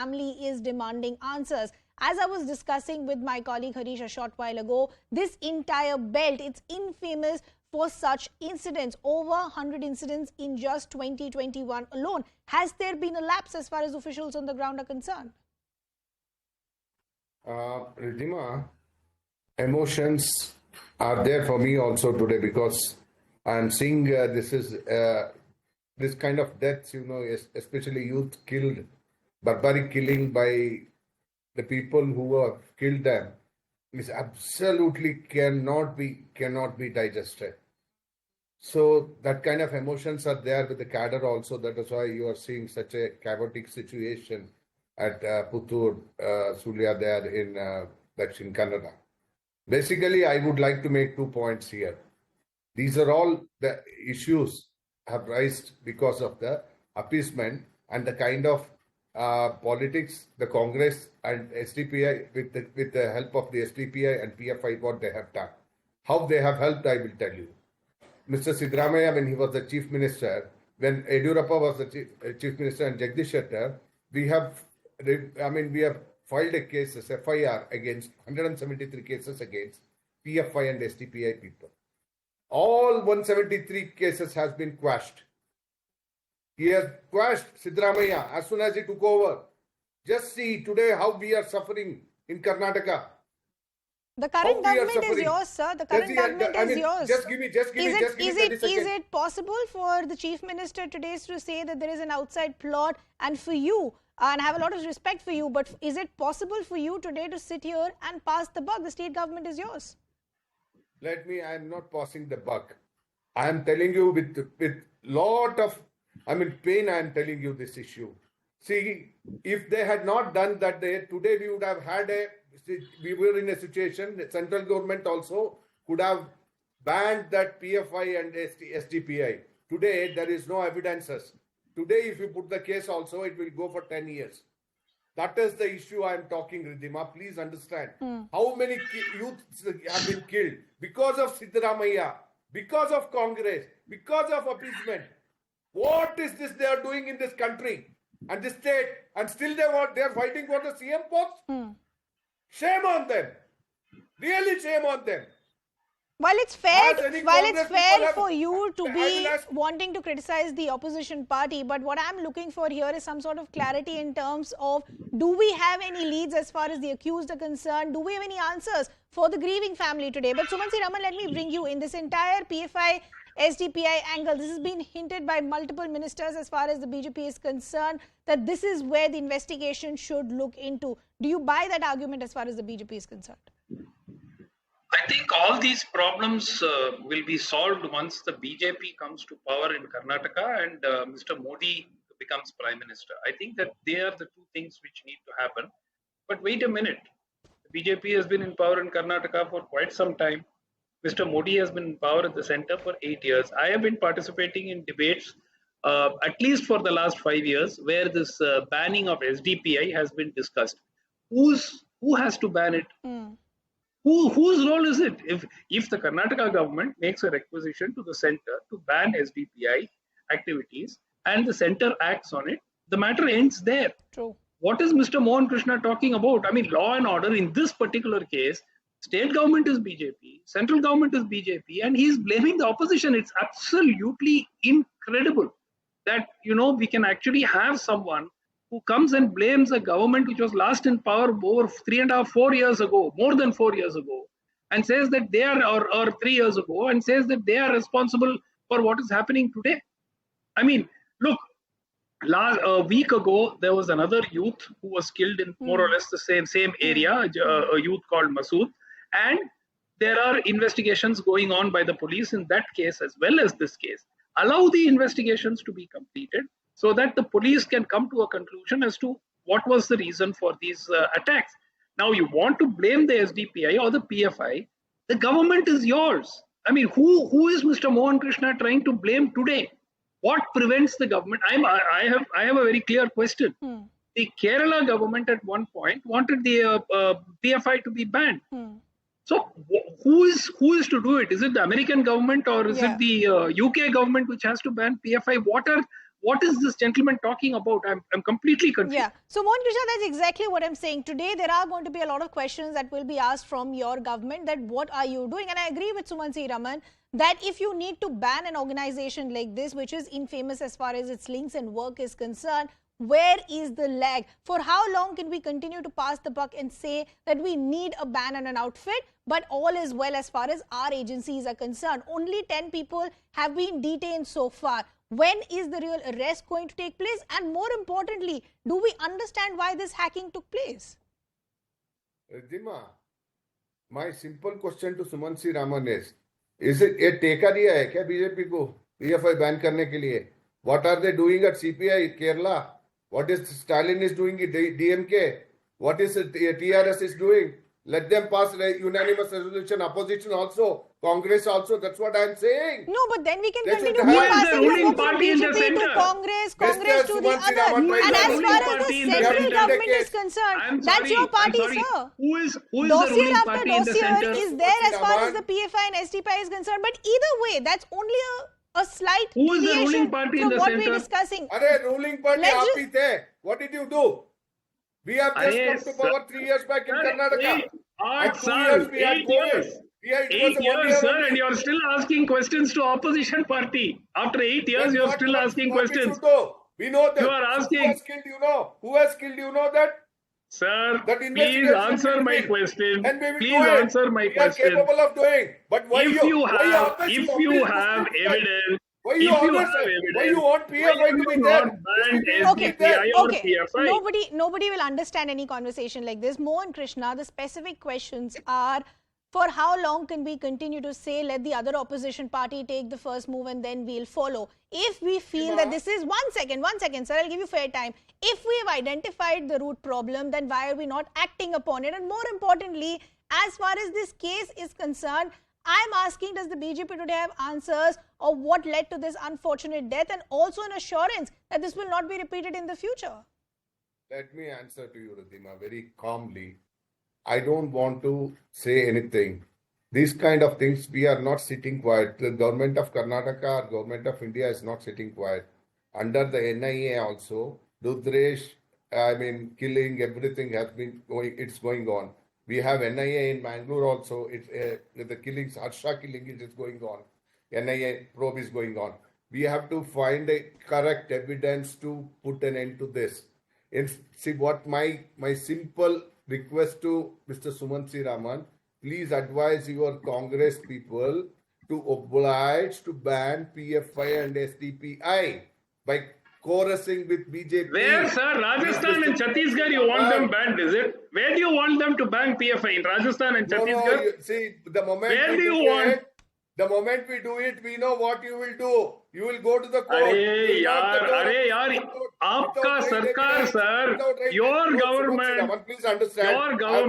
family is demanding answers. As I was discussing with my colleague Harish a short while ago, this entire belt, it's infamous for such incidents. Over 100 incidents in just 2021 alone. Has there been a lapse as far as officials on the ground are concerned? Ridhima, emotions are there for me also today, because I'm seeing this kind of deaths, especially youth killed, barbaric killing by the people who have killed them, is absolutely cannot be digested. So that kind of emotions are there with the cadre also. That is why you are seeing such a chaotic situation at Puttur, Sulya there in Dakshin Kannada. Basically, I would like to make 2 points here. These are all the issues have raised because of the appeasement and the kind of politics the Congress and SDPI, with the help of the SDPI and PFI, what they have done. How they have helped, I will tell you. Mr. Siddaramaiah, when he was the Chief Minister, when Yediyurappa was the Chief Minister, and Jagdish Shettar, we have filed a case as FIR against 173 cases against PFI and SDPI people. All 173 cases has been quashed. He has quashed Siddaramaiah as soon as he took over. Just see today how we are suffering in Karnataka. The current government is yours, sir. The current government is yours. Just give me 30 seconds. Is it possible for the Chief Minister today to say that there is an outside plot, and for you, and I have a lot of respect for you, but is it possible for you today to sit here and pass the buck? The state government is yours. I am not passing the buck. I am telling you with lot of, pain, I am telling you this issue. See, if they had not done that day, today we would have had we were in a situation, the central government also could have banned that PFI and SDPI. Today, there is no evidences. Today, if you put the case also, it will go for 10 years. That is the issue I am talking, Ridhima. Please understand. How many youths have been killed because of Siddaramaiah, because of Congress, because of appeasement. What is this they are doing in this country and this state? And still they are fighting for the CM post? Shame on them. Really shame on them. While it's fair for you to be wanting to criticize the opposition party, but what I'm looking for here is some sort of clarity in terms of, do we have any leads as far as the accused are concerned? Do we have any answers for the grieving family today? But Sumanth, Raman, let me bring you in this entire PFI SDPI angle. This has been hinted by multiple ministers as far as the BJP is concerned, that this is where the investigation should look into. Do you buy that argument as far as the BJP is concerned? I think all these problems will be solved once the BJP comes to power in Karnataka and Mr. Modi becomes Prime Minister. I think that they are the two things which need to happen. But wait a minute. The BJP has been in power in Karnataka for quite some time. Mr. Modi has been in power at the center for 8 years. I have been participating in debates at least for the last 5 years where this banning of SDPI has been discussed. Who has to ban it? Whose role is it? If the Karnataka government makes a requisition to the center to ban SDPI activities and the center acts on it, the matter ends there. True. What is Mr. Mohan Krishna talking about? I mean, law and order in this particular case, state government is BJP, central government is BJP, and he's blaming the opposition. It's absolutely incredible that, we can actually have someone who comes and blames a government which was last in power over 3.5, 4 years ago, more than 4 years ago, and says that they are, or 3 years ago, and says that they are responsible for what is happening today. I mean, look, a week ago, there was another youth who was killed in more or less the same area, a youth called Masood, and there are investigations going on by the police in that case as well as this case. Allow the investigations to be completed so that the police can come to a conclusion as to what was the reason for these attacks. Now, you want to blame the SDPI or the PFI, the government is yours. I mean, who is Mr. Mohan Krishna trying to blame today? What prevents the government? I have a very clear question. The Kerala government at one point wanted the PFI to be banned. So who is to do it? Is it the American government or is it the UK government which has to ban PFI? what is this gentleman talking about? I'm completely confused. Yeah. So, Mohan Krishna, that's exactly what I'm saying. Today, there are going to be a lot of questions that will be asked from your government that what are you doing? And I agree with Sumanth Raman that if you need to ban an organization like this, which is infamous as far as its links and work is concerned, where is the lag? For how long can we continue to pass the buck and say that we need a ban on an outfit, but all is well as far as our agencies are concerned? Only 10 people have been detained so far. When is the real arrest going to take place? And more importantly, do we understand why this hacking took place? Riddhima, my simple question to Sumanth Raman is it a ठेका दिया है क्या BJP को PFI ban करने के लिए? What are they doing at CPI Kerala? What is Stalin is doing at DMK? What is TRS is doing? Let them pass unanimous resolution. Opposition also, Congress also. That's what I'm saying. No, but then we can They should continue have- passing Who is the the ruling vote from party in the BJP to center? Congress, Congress Mr. to the Sumanth other. Raman, And as ruling far as party the in the central center? government is I'm concerned, sorry, that's your party, I'm sorry. sir. Who is the Dossier ruling after party in the dossier center? is there as far as Raman. the PFI and STPI is concerned. But either way, that's only a slight Who is the deviation ruling party in from the what center? we're discussing. Arey, ruling party Let's आप just- ही थे. What did you do? We have just Arey, come to sir. power 3 years back in Sir, Karnataka. And 2 sir, years we had 8 COVID. years. Yeah, it was 8 a 1 years, year sir, only. and you're still asking questions to opposition party. After 8 years, Then you're what- still what- asking what we questions. should do? We know that. You are Who asking- has killed, you know? Who has killed, you know that? Sir, That please investigation answer will my be- question. And we will Please do it. answer my We question. are capable of doing. But why If you you why have, always if publish you this have thing? evidence, Why if you you always have why evidence, you want why PFI you to be do there? not ban Okay, SDPI or okay. PFI? Nobody will understand any conversation like this. Mohan Krishna, the specific questions are, for how long can we continue to say, let the other opposition party take the first move and then we'll follow? If we feel that this is, one second, sir, I'll give you fair time. If we have identified the root problem, then why are we not acting upon it? And more importantly, as far as this case is concerned, I'm asking, does the BJP today have answers of what led to this unfortunate death and also an assurance that this will not be repeated in the future? Let me answer to you, Riddhima, very calmly. I don't want to say anything. These kind of things, we are not sitting quiet. The government of Karnataka or government of India is not sitting quiet. Under the NIA also, Rudresh, killing, everything has been going, it's going on. We have NIA in Mangalore also. It's the killings, Harsha killing, it is going on. NIA probe is going on. We have to find a correct evidence to put an end to this. See what my simple request to Mr. Sumanth Raman, please advise your Congress people to oblige to ban PFI and SDPI by chorusing with BJP. Where, sir? Rajasthan and Chhattisgarh, you want them banned, is it? Where do you want them to ban PFI? In Rajasthan and Chhattisgarh? See, the moment Where we do you do want- it, the moment we do it, we know what you will do. You will go to the court. अरे You will knock the यार, door आपका without right सरकार, evidence, sir, without right your evidence. government, Please understand. your government